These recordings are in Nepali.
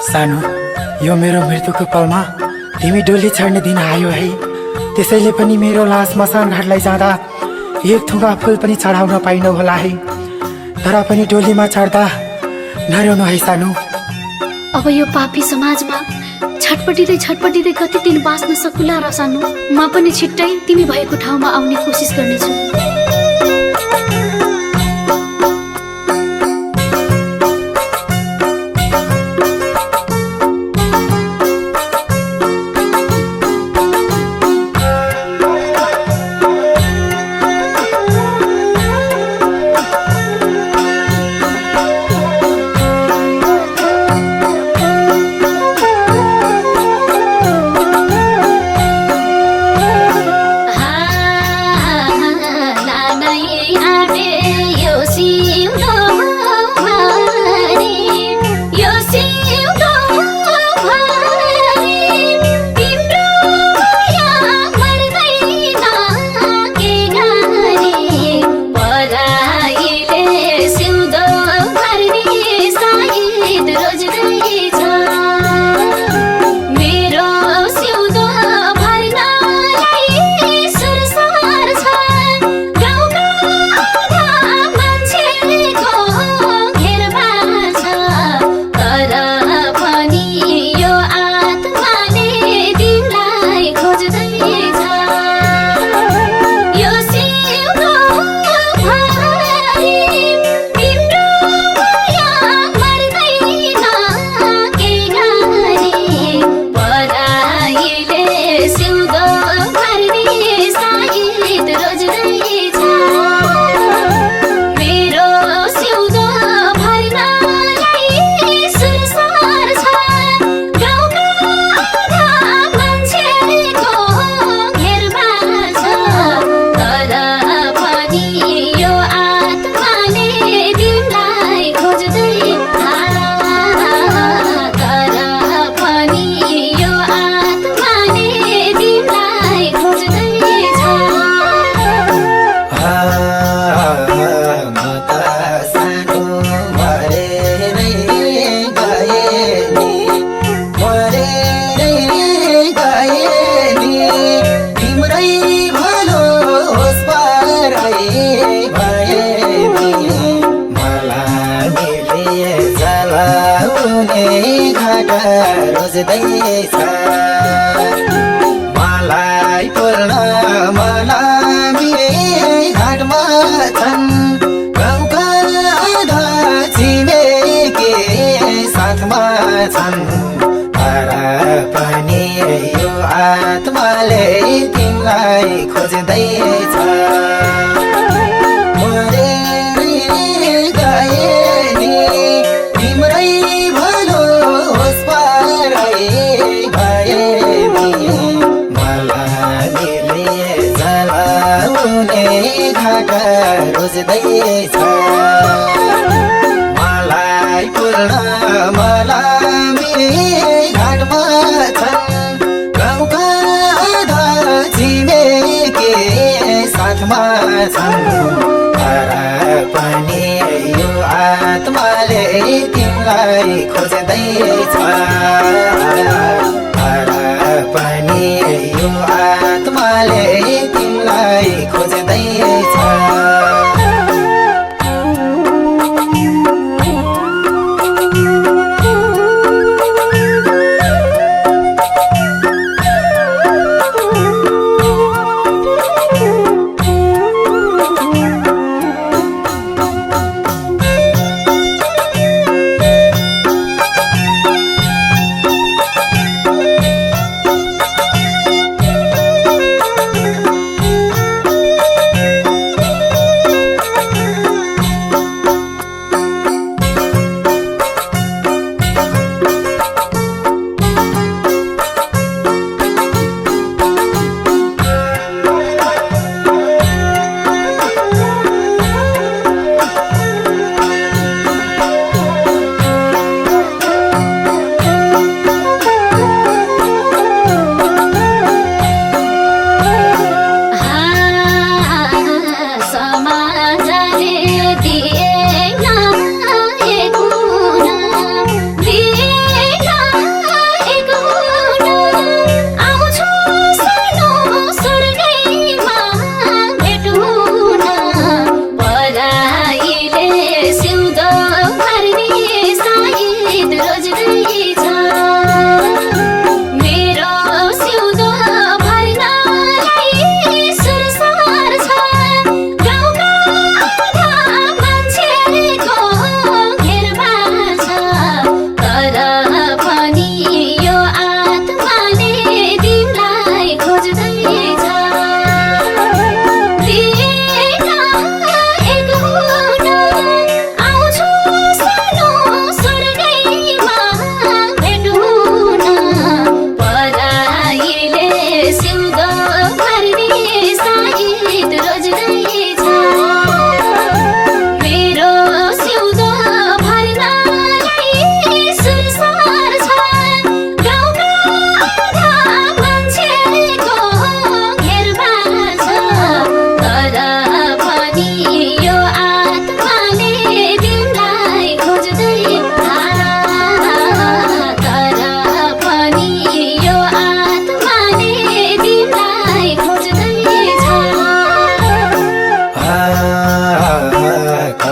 सानो, यो मेरो मृत्युको पलमा तिमी डोली छाड्ने दिन आयो है। त्यसैले पनि मेरो लास मसान घाटलाई जाँदा एक थुङ्गा फुल पनि चढाउन पाइनौ होला है। तर पनि डोलीमा चढ्दा नरुनु है सानो। अब यो पापी समाजमा छटपटिँदै कति दिन बाँच्न सकुला र सानो। म पनि छिट्टै तिमी भएको ठाउँमा आउने कोसिस गर्नेछु। मलाई पूर्ण मलाई घाटमा छन् गाउँका आधा छिमेकी साथमा छन्। तर पनि यो आत्माले तिमीलाई खोज्दैछ। रोज्दैछ मलाई पूर्ण मलाई घाटमा छन् गाउँका आधा छिमेकी साथमा छन्। तर पनि यो आत्माले तिमीलाई खोज्दैछ। तर पनि यो आत्माले तिमीलाई खोज्दैछ।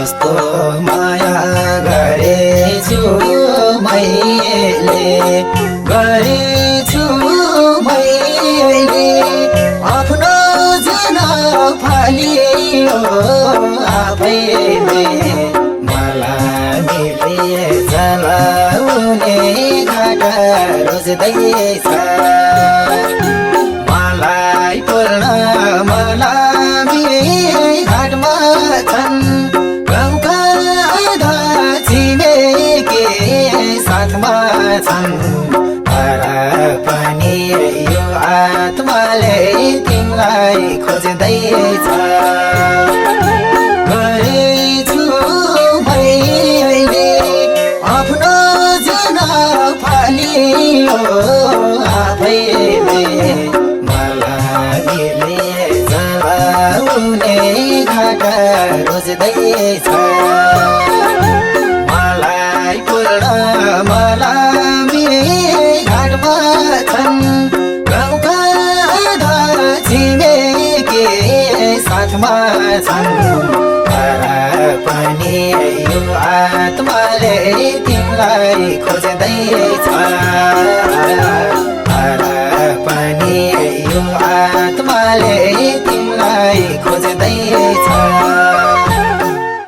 कस्तो माया गरेछु मैले आफ्नो जना फालियो आफैले मलाई मिले चलाउने घाटा रोज्दैछ मलाई पूर्ण मलाई घाटमा छन् गाउँका आधा छिमेकी साथमा छन् तर पनि यो आत्माले तिमीलाई खोज्दैछ गरेछु मैले आफ्नो जना फालियो आफैले मलाई चलाउने घाटा रोज्दैछ मलाई पूर्ण मलाई घाटमा छन् गाउँका आधा छिमेकी साथमा छन् तर पनि यो आत्माले तिमीलाई खोज्दैछ